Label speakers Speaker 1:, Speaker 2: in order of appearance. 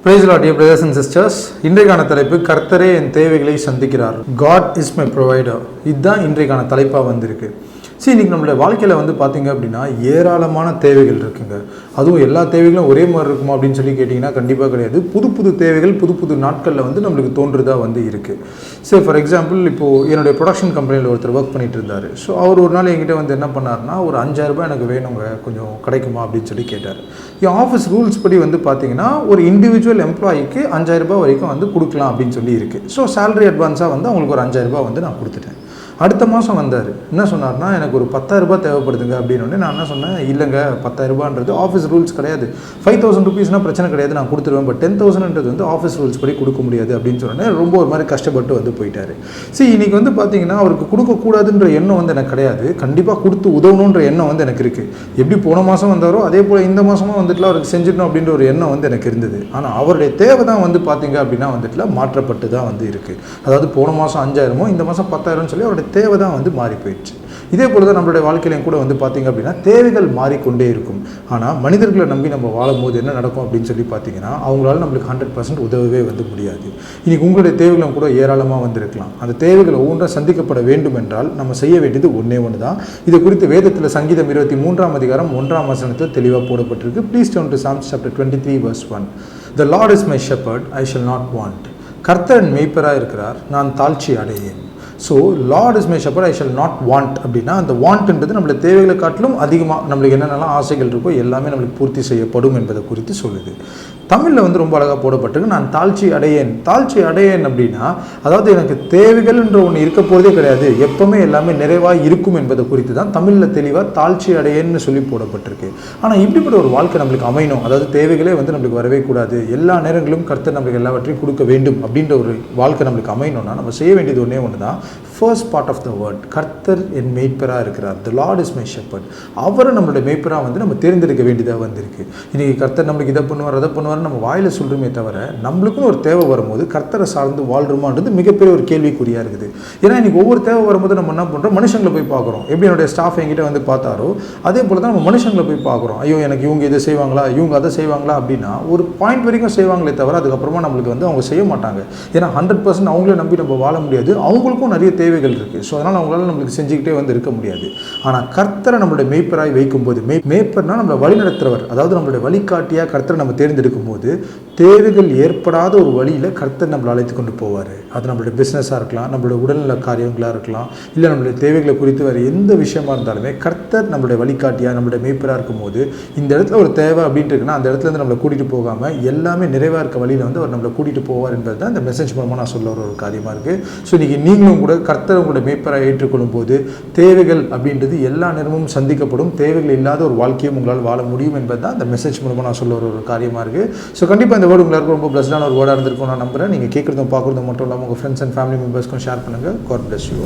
Speaker 1: Praise the Lord, dear brothers and sisters. இன்றைக்கான தலைப்பு கர்த்தரே என் தேவைகளை சந்திக்கிறார். God is my provider. இதுதான் இன்றைக்கான தலைப்பாக வந்திருக்கு. இன்றைக்கி நம்மளுடைய வாழ்க்கையில் பார்த்தீங்க அப்படின்னா ஏராளமான தேவைகள் இருக்குங்க. அதுவும் எல்லா தேவைகளும் ஒரே மாதிரி இருக்குமா அப்படின்னு சொல்லி கேட்டிங்கன்னா கண்டிப்பாக கிடையாது. புது புது தேவைகள் புது புது நாட்களில் நம்மளுக்கு தோன்றுறதா இருக்குது. ஃபார் எக்ஸாம்பிள், இப்போது என்னுடைய ப்ரொடக்ஷன் கம்பெனியில் ஒருத்தர் ஒர்க் பண்ணிகிட்டு இருந்தார். ஸோ அவர் ஒரு நாள் என்கிட்ட என்ன பண்ணார்னா, ஒரு 5000 ரூபாய் எனக்கு வேணுங்க, கொஞ்சம் கிடைக்குமா அப்படின்னு சொல்லி கேட்டார். என் ஆஃபீஸ் ரூல்ஸ் படி பார்த்தீங்கன்னா ஒரு இண்டிவிஜுவல் எம்ப்ளாயிக்கு 5000 ரூபாய் வரைக்கும் கொடுக்கலாம் அப்படின்னு சொல்லி இருக்குது. ஸோ சேலரி அட்வான்ஸாக அவங்களுக்கு ஒரு 5000 ரூபாய் நான் கொடுத்துட்டேன். அடுத்த மாதம் வந்தார். என்ன சொன்னார்னா, எனக்கு ஒரு 10000 ரூபாய் தேவைப்படுதுங்க அப்படின்னு. நான் என்ன சொன்னேன், இல்லைங்க 10000 ரூபான்றது ஆஃபீஸ் ரூல்ஸ் கிடையாது. 5000 ருபீஸ்னால் பிரச்சனை கிடையாது, நான் கொடுத்துருவேன். பட் 10,000ன்றது ஆஃபீஸ் ரூல்ஸ் படி கொடுக்க முடியாது அப்படின்னு சொன்னேன். ரொம்ப ஒரு மாதிரி கஷ்டப்பட்டு போயிட்டார். இன்றைக்கி பார்த்தீங்கன்னா அவருக்கு கொடுக்கக்கூடாதுன்ற எண்ணம் எனக்கு கிடையாது. கண்டிப்பாக கொடுத்து உதவணுன்ற எண்ணம் எனக்கு இருக்குது. எப்படி போன மாதம் வந்தாரோ அதே போல் இந்த மாதமும் அவருக்கு செஞ்சிடணும் அப்படின்ற ஒரு எண்ணம் எனக்கு இருந்தது. ஆனால் அவருடைய தேவை தான் பார்த்தீங்க அப்படின்னா மாற்றப்பட்டு தான் இருக்குது. அதாவது போன மாதம் 5000 இந்த மாதம் 10000 சொல்லி அவருடைய தேவை தான் மாறி போயிடுச்சு. இதே போல தான் நம்மளுடைய வாழ்க்கையிலையும் கூட பார்த்தீங்க அப்படின்னா தேவைகள் மாறிக்கொண்டே இருக்கும். ஆனால் மனிதர்களை நம்பி நம்ம வாழும்போது என்ன நடக்கும் அப்படின்னு சொல்லி பார்த்தீங்கன்னா, அவங்களால நம்மளுக்கு 100% உதவவே முடியாது. இன்றைக்கி உங்களுடைய தேவைகளும் கூட ஏராளமாக இருக்கலாம். அந்த தேவைகள் ஒவ்வொன்றாக சந்திக்கப்பட வேண்டும் என்றால் நம்ம செய்ய வேண்டியது ஒன்று தான். இது குறித்து வேதத்தில் சங்கீதம் 23ஆம் அதிகாரம் 1ஆம் வசனத்தில் தெளிவாக போடப்பட்டிருக்கு. Please turn to Psalms chapter 23 verse 1. The Lord is my shepherd, I shall not want. கர்த்தர் மேய்ப்பராக இருக்கிறார், நான் தாழ்ச்சி அடையேன். So Lord is my shepherd, I shall not want அப்படின்னா, அந்த வாண்ட்ன்றது நம்மளோட தேவைகளை காட்டிலும் அதிகமாக நம்மளுக்கு என்னென்னலாம் ஆசைகள் இருக்கோ எல்லாமே நம்மளுக்கு பூர்த்தி செய்யப்படும் என்பதை குறித்து சொல்லுது. தமிழில் ரொம்ப அழகாக போடப்பட்டிருக்கு, நான் தாழ்ச்சி அடையேன். தாழ்ச்சி அடையேன் அப்படின்னா, அதாவது எனக்கு தேவைகள்ன்ற ஒன்று இருக்க போகிறதே கிடையாது, எப்போவுமே எல்லாமே நிறைவாக இருக்கும் என்பதை குறித்து தான் தமிழில் தெளிவாக தாழ்ச்சி அடையேன்னு சொல்லி போடப்பட்டிருக்கு. ஆனால் இப்படிப்பட்ட ஒரு வாழ்க்கை நம்மளுக்கு அமையணும், அதாவது தேவைகளே நம்மளுக்கு வரவே கூடாது, எல்லா நேரங்களும் கர்த்தர் நம்மளுக்கு எல்லாவற்றையும் கொடுக்க வேண்டும் அப்படின்ற ஒரு வாழ்க்கை நம்மளுக்கு அமையணும்னா நம்ம செய்ய வேண்டியது ஒன்று தான். First part of the word, கர்த்தர் என் மேய்ப்பராக இருக்கிறார். The Lord is my shepherd. அவரை நம்மளுடைய மேய்ப்பராக நம்ம தேர்ந்தெடுக்க வேண்டியதாக வந்திருக்கு. இன்றைக்கி கர்த்தர் நம்மளுக்கு இதை பண்ணுவார் அதை பண்ணுவார் நம்ம வாயில் சொல்கிறோமே தவிர, நம்மளுக்கும் ஒரு தேவை வரும்போது கர்த்தரை சார்ந்து வாழ்கிறோமான்றது மிகப்பெரிய ஒரு கேள்விக்குறியாக இருக்குது. ஏன்னா இன்றைக்கி ஒவ்வொரு தேவை வரும்போது நம்ம என்ன பண்ணுறோம், மனுஷங்களை போய் பார்க்குறோம். எப்படி என்னுடைய ஸ்டாஃப் என்கிட்ட பார்த்தாரோ அதே போல் தான் நம்ம மனுஷங்களை போய் பார்க்குறோம். ஐயோ எனக்கு இவங்க இதை செய்வாங்களா, இவங்க அதை செய்வாங்களா அப்படின்னா ஒரு பாயிண்ட் வரைக்கும் செய்வாங்களே தவிர அதுக்கப்புறமா நம்மளுக்கு அவங்க செய்ய மாட்டாங்க. ஏன்னா 100% அவங்களே நம்பி நம்ம வாழ முடியாது. அவங்களுக்கும் நிறைய தேவைகள் இருக்குது. ஸோ அதனால் அவங்களால நம்மளுக்கு செஞ்சுக்கிட்டே இருக்க முடியாது. ஆனால் கர்த்தரை நம்மளுடைய மேய்ப்பராய் வைக்கும்போது, மேய்ப்பர்னா நம்மளை வழி நடத்துறவர், அதாவது நம்மளுடைய வழிகாட்டியாக கர்த்தரை நம்ம தேர்ந்தெடுக்கும் போது தேவைகள் ஏற்படாத ஒரு வழியில் கர்த்தர் நம்மளை அழைத்து கொண்டு போவார். அது நம்மளுடைய பிஸ்னஸாக இருக்கலாம், நம்மளுடைய உடல்நல காரியங்களாக இருக்கலாம், இல்லை நம்மளுடைய தேவைகளை குறித்து வேறு எந்த விஷயமா இருந்தாலுமே கர்த்தர் நம்மளுடைய வழிகாட்டியாக நம்மளுடைய மேய்ப்பராக இருக்கும்போது, இந்த இடத்துல ஒரு தேவை அப்படின்ட்டு இருக்குன்னா அந்த இடத்துலேருந்து நம்மளை கூட்டிகிட்டு போகாமல் எல்லாமே நிறைவாக இருக்க வழியில் அவர் நம்மளை கூட்டிகிட்டு போவார் என்பது தான் இந்த மெசேஜ் மூலமாக நான் சொல்ல ஒரு காரியமாக இருக்குது. ஸோ இன்றைக்கி நீங்களும் கூட கர்த்தர் உங்களுடைய மேய்ப்பராக ஏற்றுக்கொள்ளும் போது தேவைகள் அப்படின்றது எல்லா நேரமும் சந்திக்கப்படும். தேவைகள் இல்லாத ஒரு வாழ்க்கையும் உங்களால் வாழ முடியும் என்பது தான் இந்த மெசேஜ் மூலமாக நான் சொல்ல ஒரு காரியமாக இருக்குது. ஸோ கண்டிப்பாக இந்த வேர்டு உங்களுக்கு ரொம்ப பிளஸ்டான ஒரு வேர்டாக இருந்திருக்கும் நான் நம்புகிறேன். நீங்கள் கேட்குறதும் பார்க்குறதும் மட்டும் இல்லாமல் உங்கள் ஃப்ரெண்ட்ஸ் அண்ட் ஃபேமிலி மெம்பர்ஸ்க்கும் ஷேர் பண்ணுங்கள். God bless you.